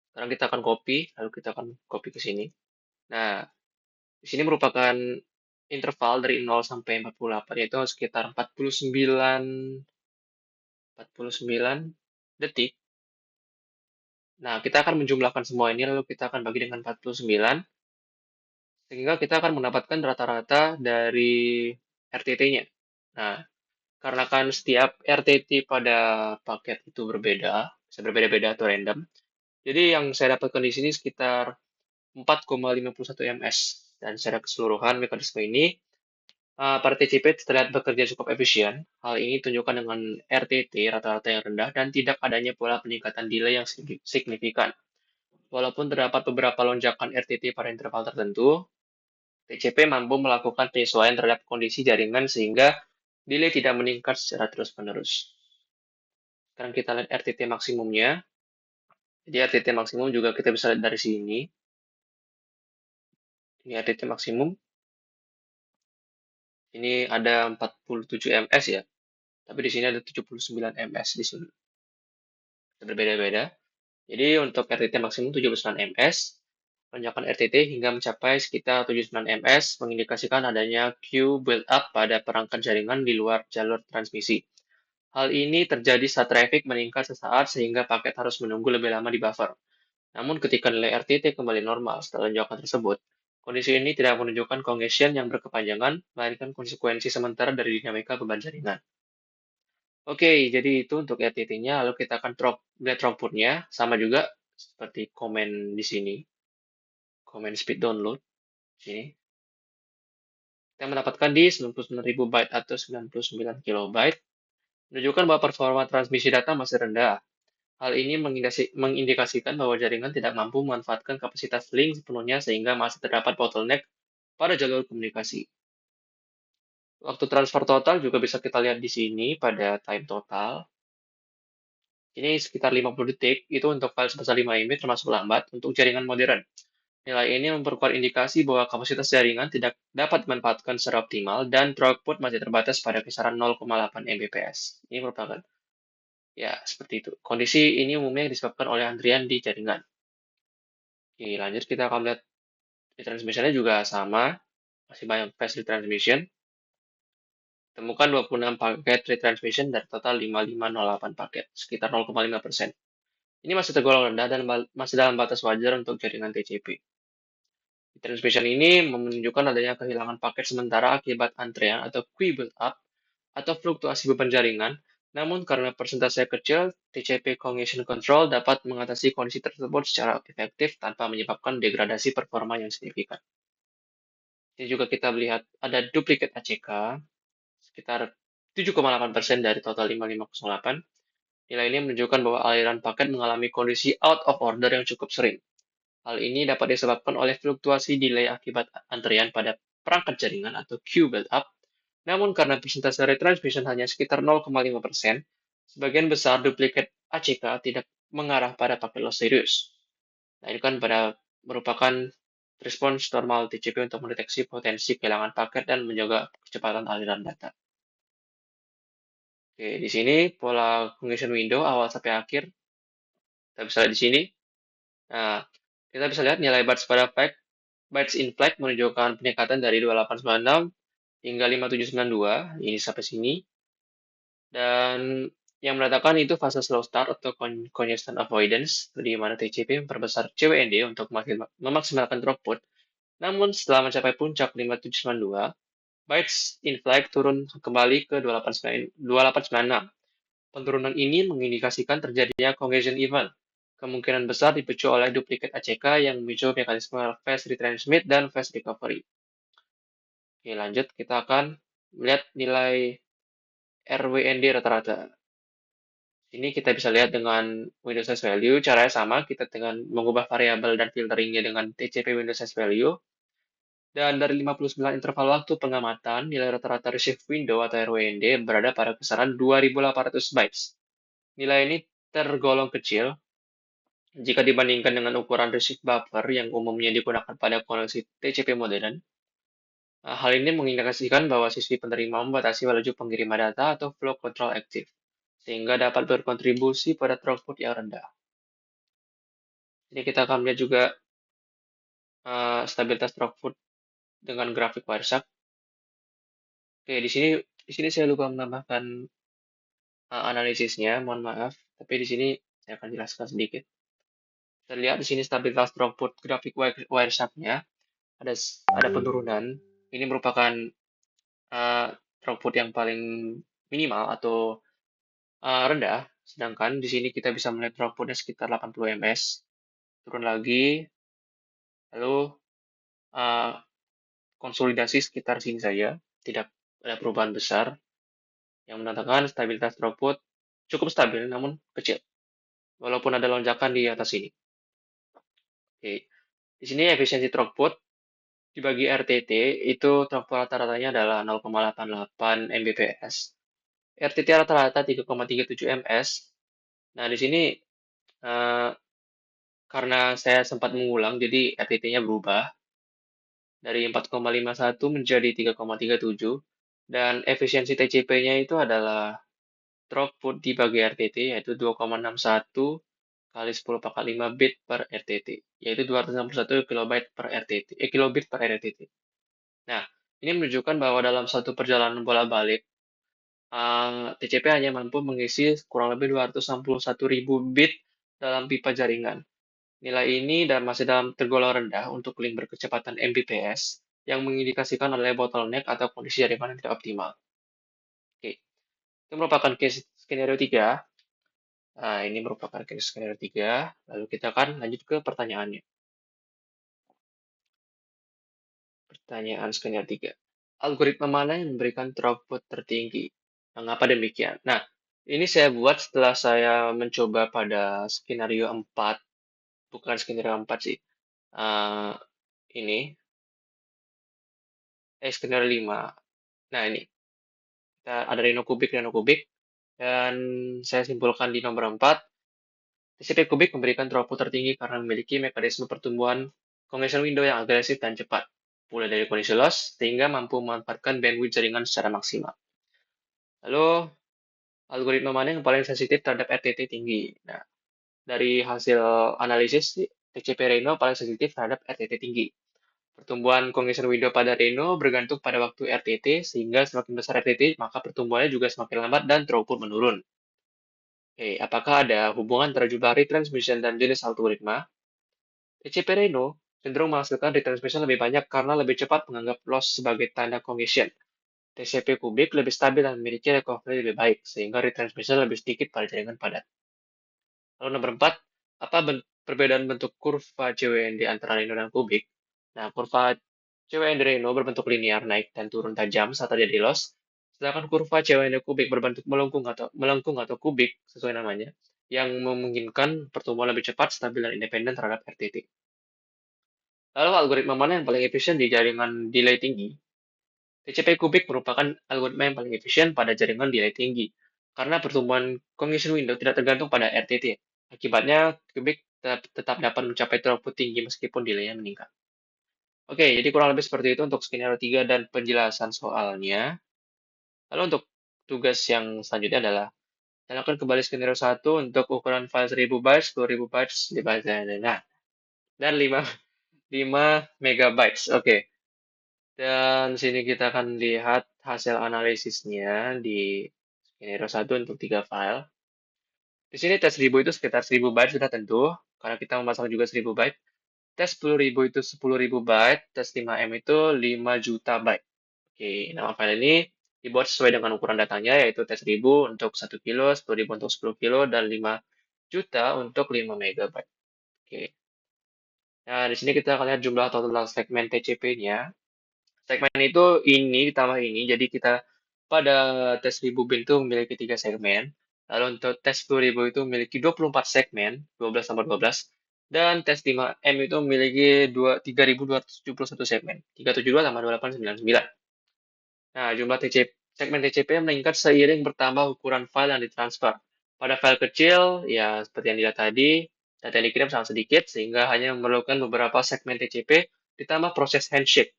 Speaker 1: Sekarang kita akan copy, lalu kita akan copy ke sini. Nah, di sini merupakan interval dari 0 sampai 48, yaitu sekitar 49 detik. Nah, kita akan menjumlahkan semua ini, lalu kita akan bagi dengan 49, sehingga kita akan mendapatkan rata-rata dari RTT-nya. Nah, karena kan setiap RTT pada paket itu berbeda, bisa berbeda-beda atau random, jadi yang saya dapatkan di sini sekitar 4,51 ms. Dan secara keseluruhan mekanisme ini, para TCP terlihat bekerja cukup efisien. Hal ini ditunjukkan dengan RTT rata-rata yang rendah dan tidak adanya pola peningkatan delay yang signifikan. Walaupun terdapat beberapa lonjakan RTT pada interval tertentu, TCP mampu melakukan penyesuaian terhadap kondisi jaringan sehingga delay tidak meningkat secara terus-menerus. Sekarang kita lihat RTT maksimumnya. Jadi RTT maksimum juga kita bisa lihat dari sini. Ini RTT maksimum. Ini ada 47 ms ya. Tapi di sini ada 79 ms di sini. Berbeda-beda. Jadi untuk RTT maksimum 79 ms, lonjakan RTT hingga mencapai sekitar 79 ms mengindikasikan adanya queue build-up pada perangkat jaringan di luar jalur transmisi. Hal ini terjadi saat traffic meningkat sesaat sehingga paket harus menunggu lebih lama di buffer. Namun ketika nilai RTT kembali normal setelah lonjakan tersebut, kondisi ini tidak menunjukkan congestion yang berkepanjangan, melainkan konsekuensi sementara dari dinamika beban jaringan. Oke, jadi itu untuk RTT-nya, lalu kita akan lihat throughput-nya, sama juga seperti komen di sini, komen speed download, sini. Kita mendapatkan di 99.000 byte atau 99 kilobyte, menunjukkan bahwa performa transmisi data masih rendah. Hal ini mengindikasikan bahwa jaringan tidak mampu memanfaatkan kapasitas link sepenuhnya sehingga masih terdapat bottleneck pada jalur komunikasi. Waktu transfer total juga bisa kita lihat di sini pada time total. Ini sekitar 50 detik, itu untuk file sebesar 5 MB termasuk lambat untuk jaringan modern. Nilai ini memperkuat indikasi bahwa kapasitas jaringan tidak dapat dimanfaatkan secara optimal dan throughput masih terbatas pada kisaran 0,8 Mbps. Ini merupakan, ya, seperti itu. Kondisi ini umumnya disebabkan oleh antrian di jaringan. Oke, lanjut kita akan lihat retransmission-nya juga sama, masih banyak fast retransmission. Temukan 26 paket retransmission dari total 5508 paket, sekitar 0,5%. Ini masih tergolong rendah dan masih dalam batas wajar untuk jaringan TCP. Retransmission ini menunjukkan adanya kehilangan paket sementara akibat antrean atau queue build-up atau fluktuasi beban jaringan. Namun karena persentase kecil, TCP Congestion Control dapat mengatasi kondisi tersebut secara efektif tanpa menyebabkan degradasi performa yang signifikan. Ini juga kita melihat ada duplicate ACK, sekitar 7,8% dari total 5508. Nilai ini menunjukkan bahwa aliran paket mengalami kondisi out of order yang cukup sering. Hal ini dapat disebabkan oleh fluktuasi delay akibat antrian pada perangkat jaringan atau queue build-up. Namun karena persentase retransmission hanya sekitar 0,5%, sebagian besar duplikat ACK tidak mengarah pada paket loss serius. Nah, ini kan merupakan respons normal TCP untuk mendeteksi potensi kehilangan paket dan menjaga kecepatan aliran data. Oke, di sini pola congestion window awal sampai akhir. Kita bisa lihat di sini. Nah, kita bisa lihat nilai bytes pada flag. Bytes in flag menunjukkan peningkatan dari 2896 hingga 5792. Ini sampai sini. Dan yang menandakan itu fase slow start atau congestion avoidance, di mana TCP memperbesar CWND untuk memaksimalkan throughput Namun setelah mencapai puncak 5792, bytes in flight turun kembali ke 2896. Penurunan ini mengindikasikan terjadinya congestion event. Kemungkinan besar dipicu oleh duplikat ACK yang memicu mekanisme fast retransmit dan fast recovery. Oke, lanjut kita akan melihat nilai RWND rata-rata. Ini kita bisa lihat dengan Windows Size Value, caranya sama, kita dengan mengubah variabel dan filteringnya dengan TCP Windows Size Value. Dan dari 59 interval waktu pengamatan, nilai rata-rata receive window atau RWND berada pada kisaran 2800 bytes. Nilai ini tergolong kecil jika dibandingkan dengan ukuran receive buffer yang umumnya digunakan pada koneksi TCP modern. Hal ini mengindikasikan bahwa sisi penerima membatasi laju pengiriman data atau flow control aktif, sehingga dapat berkontribusi pada throughput yang rendah. Ini kita akan melihat juga stabilitas throughput dengan grafik Wireshark. Oke, di sini saya lupa menambahkan analisisnya, mohon maaf. Tapi di sini saya akan jelaskan sedikit. Kita lihat di sini stabilitas throughput grafik Wireshark-nya ada penurunan. Ini merupakan throughput yang paling minimal atau rendah. Sedangkan di sini kita bisa melihat throughputnya sekitar 80 ms. Turun lagi, lalu konsolidasi sekitar sini saja. Tidak ada perubahan besar yang menandakan stabilitas throughput cukup stabil namun kecil. Walaupun ada lonjakan di atas ini. Oke. Di sini efisiensi throughput dibagi RTT itu throughput rata-ratanya adalah 0,88 Mbps. RTT rata-rata 3,37 ms. Nah, di sini karena saya sempat mengulang, jadi RTT-nya berubah dari 4,51 menjadi 3,37 dan efisiensi TCP-nya itu adalah throughput dibagi RTT yaitu 2,61 kali 10 pangkat 5 bit per RTT, yaitu 261 kilobyte per RTT, kilobit per RTT. Nah, ini menunjukkan bahwa dalam satu perjalanan bolak-balik, TCP hanya mampu mengisi kurang lebih 261.000 bit dalam pipa jaringan. Nilai ini masih dalam tergolong rendah untuk link berkecepatan Mbps yang mengindikasikan adanya bottleneck atau kondisi jaringan yang tidak optimal. Oke, itu merupakan case skenario 3. Nah, ini merupakan case skenario 3. Lalu kita akan lanjut ke pertanyaannya. Pertanyaan skenario 3. Algoritma mana yang memberikan throughput tertinggi? Mengapa demikian? Nah, ini saya buat setelah saya mencoba pada skenario 4. Bukan skenario 4 sih. Ini. Skenario 5. Nah, ini. Kita ada Reno kubik. Dan saya simpulkan di nomor 4. TCP kubik memberikan throughput tertinggi karena memiliki mekanisme pertumbuhan congestion window yang agresif dan cepat, mulai dari kondisi loss sehingga mampu memanfaatkan bandwidth jaringan secara maksimal. Lalu, algoritma mana yang paling sensitif terhadap RTT tinggi? Nah, dari hasil analisis, TCP Reno paling sensitif terhadap RTT tinggi. Pertumbuhan congestion window pada Reno bergantung pada waktu RTT, sehingga semakin besar RTT, maka pertumbuhannya juga semakin lambat dan throughput menurun. Oke, apakah ada hubungan antara jumlah retransmission dan jenis algoritma? TCP Reno cenderung menghasilkan retransmission lebih banyak karena lebih cepat menganggap loss sebagai tanda congestion. TCP kubik lebih stabil dan memiliki recovery lebih baik, sehingga retransmission lebih sedikit pada jaringan padat. Lalu nomor 4, apa perbedaan bentuk kurva CWND antara Reno dan kubik? Nah, kurva CWND Reno berbentuk linear naik dan turun tajam saat terjadi loss, sedangkan kurva CWND kubik berbentuk melengkung atau kubik sesuai namanya, yang memungkinkan pertumbuhan lebih cepat, stabil dan independen terhadap RTT. Lalu algoritma mana yang paling efisien di jaringan delay tinggi? TCP kubik merupakan algoritma yang paling efisien pada jaringan delay tinggi, karena pertumbuhan congestion window tidak tergantung pada RTT. Akibatnya, kubik tetap dapat mencapai throughput tinggi meskipun delay-nya meningkat. Oke, jadi kurang lebih seperti itu untuk skenario 3 dan penjelasan soalnya. Lalu untuk tugas yang selanjutnya adalah nyalakan kembali skenario 1 untuk ukuran file 1000 bytes, 2000 bytes, dan 5 megabytes. Oke. Dan sini kita akan lihat hasil analisisnya di skenario 1 untuk 3 file. Di sini tes 1000 itu sekitar 1000 byte sudah tentu, karena kita memasang juga 1000 byte. Tes 10.000 itu 10.000 byte, tes 5M itu 5 juta byte. Oke, nama file ini dibuat sesuai dengan ukuran datanya, yaitu tes 1000 untuk 1 kilo, 10.000 untuk 10 kilo, dan 5 juta untuk 5 megabyte. Oke. Nah, di sini kita akan lihat jumlah total segmen TCP-nya. Segmen itu ini ditambah ini, jadi kita pada tes 1000 bin itu memiliki 3 segmen. Lalu untuk tes 10.000 itu memiliki 24 segmen, 12 tambah 12. Dan tes 5M itu memiliki 3.271 segmen, 372 tambah 28, 99. Nah, jumlah segmen TCP meningkat seiring bertambah ukuran file yang ditransfer. Pada file kecil, ya seperti yang dilihat tadi, data yang dikirim sangat sedikit, sehingga hanya memerlukan beberapa segmen TCP ditambah proses handshake.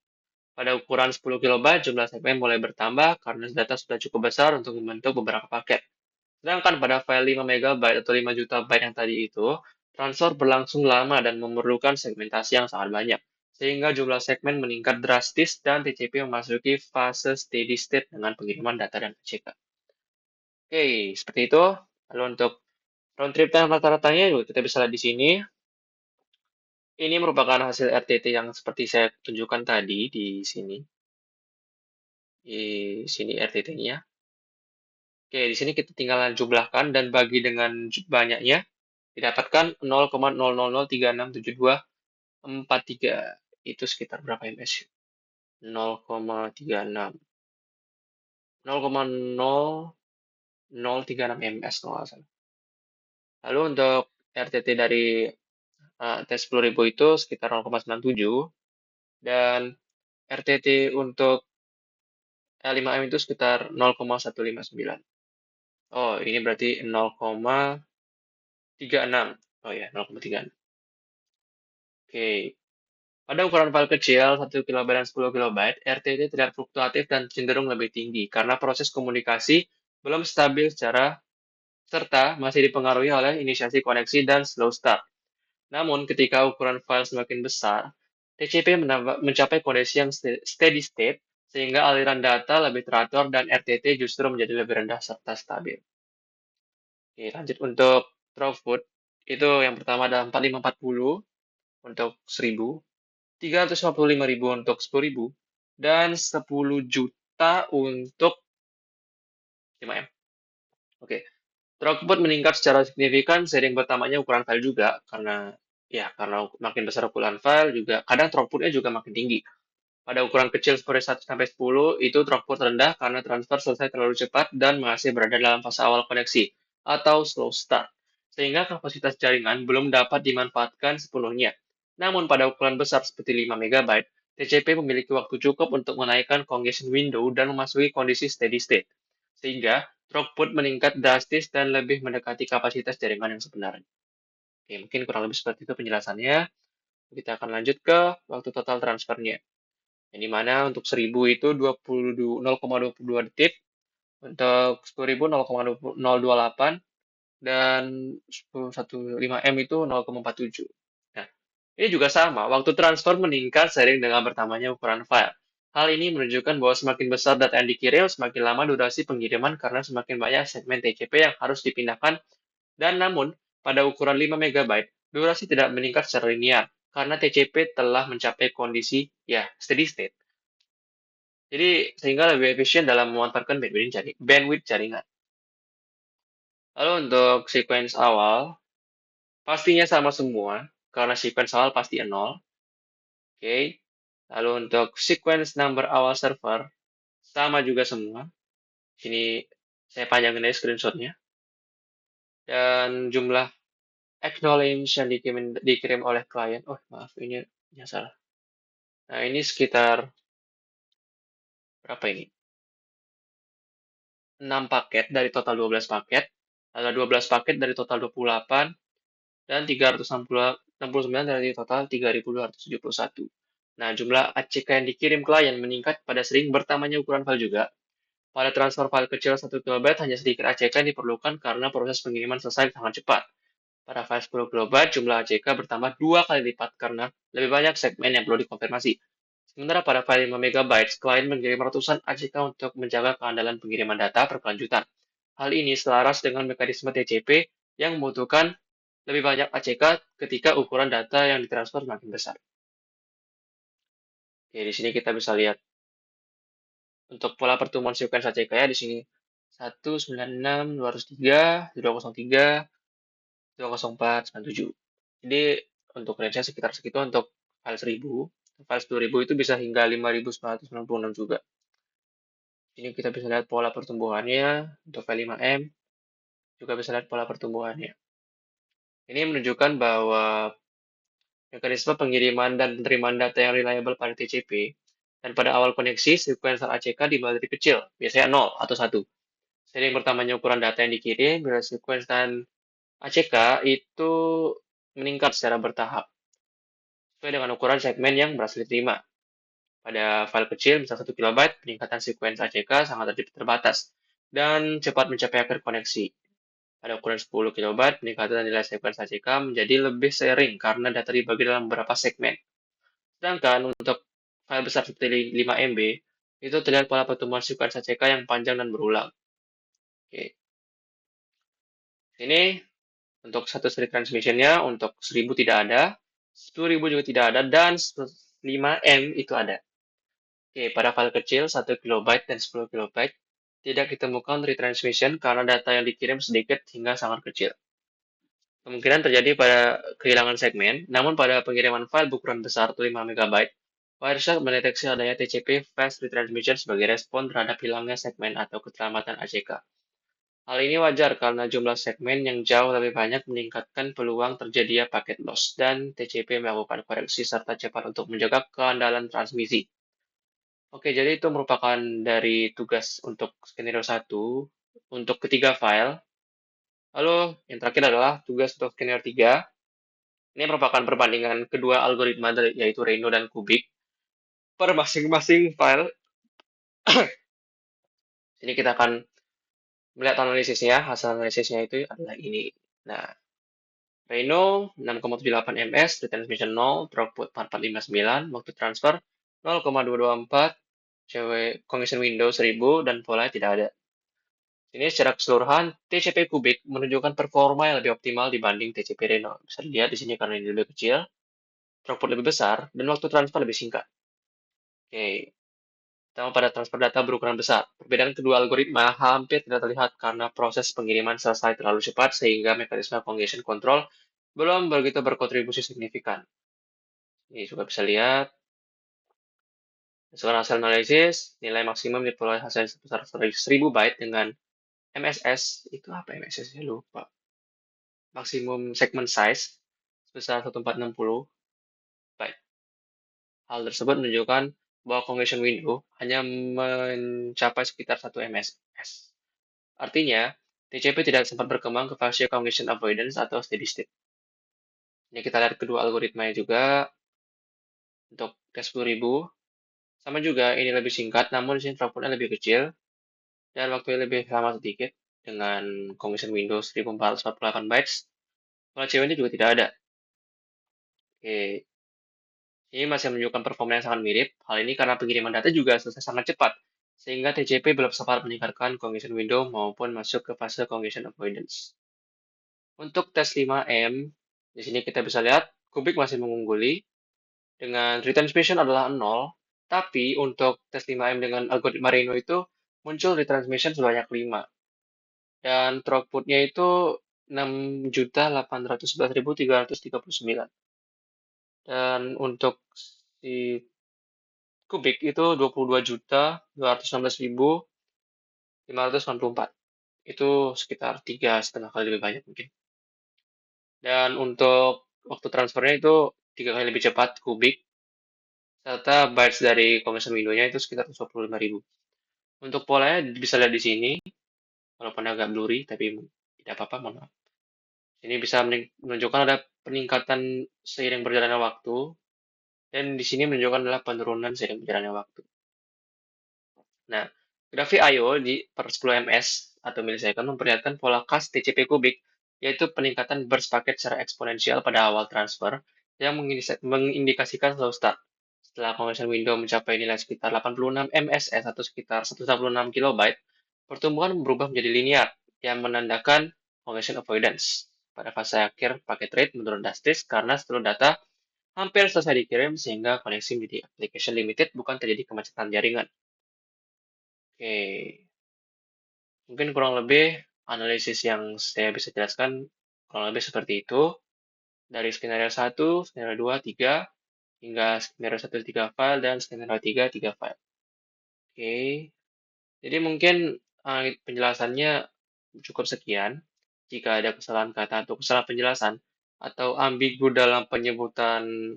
Speaker 1: Pada ukuran 10 kilobyte, jumlah segmen mulai bertambah karena data sudah cukup besar untuk membentuk beberapa paket. Sedangkan pada file 5 megabyte atau 5 juta byte yang tadi itu, transfer berlangsung lama dan memerlukan segmentasi yang sangat banyak, sehingga jumlah segmen meningkat drastis dan TCP memasuki fase steady state dengan pengiriman data dan PCK. Oke, seperti itu. Lalu untuk round trip time rata-ratanya juga kita bisa lihat di sini. Ini merupakan hasil RTT yang seperti saya tunjukkan tadi di sini. Di sini RTT-nya. Oke, di sini kita tinggal jumlahkan dan bagi dengan banyaknya, didapatkan 0,00367243. Itu sekitar berapa ms? 0,36. 0,0036 ms kalau nggak salah. Lalu untuk RTT dari tes 10.000 itu sekitar 0,97 dan RTT untuk L5M itu sekitar 0,159. Oh, ini berarti 0,36. Oh ya, 0,36. Oke. Pada ukuran file kecil, 1 kilobyte dan 10 kilobyte, RTT terlihat fluktuatif dan cenderung lebih tinggi karena proses komunikasi belum stabil serta masih dipengaruhi oleh inisiasi koneksi dan slow start. Namun, ketika ukuran file semakin besar, TCP mencapai kondisi yang steady state, sehingga aliran data lebih teratur dan RTT justru menjadi lebih rendah serta stabil. Oke, lanjut untuk throughput. Itu yang pertama adalah 4540 untuk 1000, 355.000 untuk 10.000, dan 10 juta untuk 5M. Oke, throughput meningkat secara signifikan seiring bertambahnya ukuran file juga, karena makin besar ukuran file juga, kadang throughputnya juga makin tinggi. Pada ukuran kecil seperti 1 sampai 10, itu throughput rendah karena transfer selesai terlalu cepat dan masih berada dalam fase awal koneksi, atau slow start, sehingga kapasitas jaringan belum dapat dimanfaatkan sepenuhnya. Namun pada ukuran besar seperti 5 MB, TCP memiliki waktu cukup untuk menaikkan congestion window dan memasuki kondisi steady state, sehingga throughput meningkat drastis dan lebih mendekati kapasitas jaringan yang sebenarnya. Oke, mungkin kurang lebih seperti itu penjelasannya. Kita akan lanjut ke waktu total transfernya. Yang dimana untuk 1000 itu 0,22 detik, untuk 10.000 0,028, dan 115M itu 0,47. Nah, ini juga sama, waktu transfer meningkat seiring dengan bertambahnya ukuran file. Hal ini menunjukkan bahwa semakin besar data yang dikirim, semakin lama durasi pengiriman karena semakin banyak segmen TCP yang harus dipindahkan. Dan namun, pada ukuran 5 MB, durasi tidak meningkat secara linear karena TCP telah mencapai kondisi steady state. Jadi, sehingga lebih efisien dalam memanfaatkan bandwidth jaringan. Lalu untuk sequence awal, pastinya sama semua, karena sequence awal pasti 0. Oke. Lalu untuk sequence number awal server, sama juga semua. Sini saya panjangin aja screenshotnya. Dan jumlah acknowledge yang dikirim oleh klien. Oh, maaf, ini salah. Nah, ini sekitar berapa ini? 6 paket dari total 12 paket. Ada 12 paket dari total 28. Dan 369 dari total 3.271. Nah, jumlah ACK yang dikirim klien meningkat pada sering bertambahnya ukuran file juga. Pada transfer file kecil 1 KB, hanya sedikit ACK yang diperlukan karena proses pengiriman selesai sangat cepat. Pada file 10 KB, jumlah ACK bertambah 2 kali lipat karena lebih banyak segmen yang perlu dikonfirmasi. Sementara pada file 5 MB, klien mengirim ratusan ACK untuk menjaga keandalan pengiriman data berkelanjutan. Hal ini selaras dengan mekanisme TCP yang membutuhkan lebih banyak ACK ketika ukuran data yang ditransfer makin besar. Oke, di sini kita bisa lihat untuk pola pertemuan sequence ACK ya di sini 196, 203, 203, 204, 97. Jadi untuk range-nya sekitar segitu untuk file 1000. File 10.000 itu bisa hingga 5.996 juga. Ini kita bisa lihat pola pertumbuhannya untuk file 5M, juga bisa lihat pola pertumbuhannya. Ini menunjukkan bahwa mekanisme pengiriman dan penerimaan data yang reliable pada TCP, dan pada awal koneksi, sequencer ACK dimulai dari kecil, biasanya 0 atau 1. Seiring bertambahnya ukuran data yang dikirim, bila sequence dan ACK itu meningkat secara bertahap, sesuai dengan ukuran segmen yang berhasil diterima. Pada file kecil, misal 1 KB, peningkatan sequence ACK sangat terbatas dan cepat mencapai akhir koneksi. Pada ukuran 10 KB, peningkatan nilai sequence ACK menjadi lebih sering karena data dibagi dalam beberapa segmen. Sedangkan untuk file besar seperti 5 MB, itu terlihat pola pertumbuhan sequence ACK yang panjang dan berulang. Oke. Ini untuk satu seri transmissionnya, untuk 1000 tidak ada, 10.000 juga tidak ada, dan 5M itu ada. Oke, pada file kecil 1 kilobyte dan 10 kilobyte tidak ditemukan retransmission karena data yang dikirim sedikit hingga sangat kecil. Kemungkinan terjadi pada kehilangan segmen, namun pada pengiriman file berukuran besar 5 MB, Wireshark mendeteksi adanya TCP fast retransmission sebagai respon terhadap hilangnya segmen atau keselamatan ACK. Hal ini wajar karena jumlah segmen yang jauh lebih banyak meningkatkan peluang terjadinya paket loss dan TCP melakukan koreksi serta cepat untuk menjaga keandalan transmisi. Oke, jadi itu merupakan dari tugas untuk skenario 1 untuk ketiga file. Lalu yang terakhir adalah tugas untuk skenario 3. Ini merupakan perbandingan kedua algoritma yaitu Reno dan Kubik per masing-masing file. Sini kita akan melihat analisisnya. Hasil analisisnya itu adalah ini. Nah, Reno 6,78 ms, retransmission 0, throughput 4459, waktu transfer 0,224, cewek congestion window 1000, dan pola tidak ada. Ini secara keseluruhan, TCP kubik menunjukkan performa yang lebih optimal dibanding TCP Reno. Bisa dilihat di sini karena ini lebih kecil, throughput lebih besar, dan waktu transfer lebih singkat. Oke, pertama pada transfer data berukuran besar. Perbedaan kedua algoritma hampir tidak terlihat karena proses pengiriman selesai terlalu cepat sehingga mekanisme congestion control belum begitu berkontribusi signifikan. Ini juga bisa lihat. Berdasarkan hasil analisis, nilai maksimum diperoleh hasil sebesar 1000 byte dengan MSS. Itu apa MSS? Saya lupa. Maksimum segment size sebesar 1460 byte. Hal tersebut menunjukkan bahwa congestion window hanya mencapai sekitar 1 MSS. Artinya, TCP tidak sempat berkembang ke fase congestion avoidance atau steady state. Ini kita lihat kedua algoritmanya juga. Untuk tes 10.000, sama juga ini lebih singkat, namun di sini throughputnya lebih kecil dan waktunya lebih lama sedikit dengan congestion window 1448 bytes. Kalau CW ini juga tidak ada. Oke, ini masih menunjukkan performa yang sangat mirip. Hal ini karena pengiriman data juga selesai sangat cepat, sehingga TCP belum sempat meningkatkan congestion window maupun masuk ke fase congestion avoidance. Untuk tes 5M, di sini kita bisa lihat Kubik masih mengungguli dengan retransmission adalah 0, tapi untuk tes 5M dengan algoritma Reno itu muncul retransmission sebanyak 5. Dan throughputnya itu 6.811.339. Dan untuk si Kubik itu 22.216.594. Itu sekitar 3,5 kali lebih banyak mungkin. Dan untuk waktu transfernya itu 3 kali lebih cepat Kubik, serta bytes dari congestion window-nya itu sekitar 25.000. Untuk polanya bisa lihat di sini, walaupun agak blurry, tapi tidak apa-apa, mohon maaf. Ini bisa menunjukkan ada peningkatan seiring berjalannya waktu, dan di sini menunjukkan adalah penurunan seiring berjalannya waktu. Nah, grafik I/O di per 10 ms atau milisecond memperlihatkan pola khas TCP kubik, yaitu peningkatan burst paket secara eksponensial pada awal transfer yang mengindikasikan slow start. Setelah congestion window mencapai nilai sekitar 86 MSS atau sekitar 196 KB, pertumbuhan berubah menjadi linear yang menandakan congestion avoidance. Pada fase akhir, paket rate menurun drastis karena seluruh data hampir selesai dikirim sehingga koneksi menjadi application limited bukan terjadi kemacetan jaringan. Oke, mungkin kurang lebih analisis yang saya bisa jelaskan kurang lebih seperti itu. Dari skenario 1, skenario 2, 3, hingga skenario 1 3 file, dan skenario 3 3 file. Oke, jadi mungkin penjelasannya cukup sekian. Jika ada kesalahan kata atau kesalahan penjelasan, atau ambigu dalam penyebutan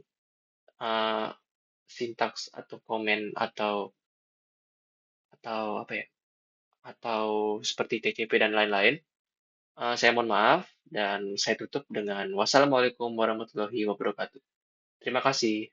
Speaker 1: uh, sintaks atau komen atau apa ya, atau seperti TCP dan lain-lain, saya mohon maaf dan saya tutup dengan wassalamualaikum warahmatullahi wabarakatuh. Terima kasih.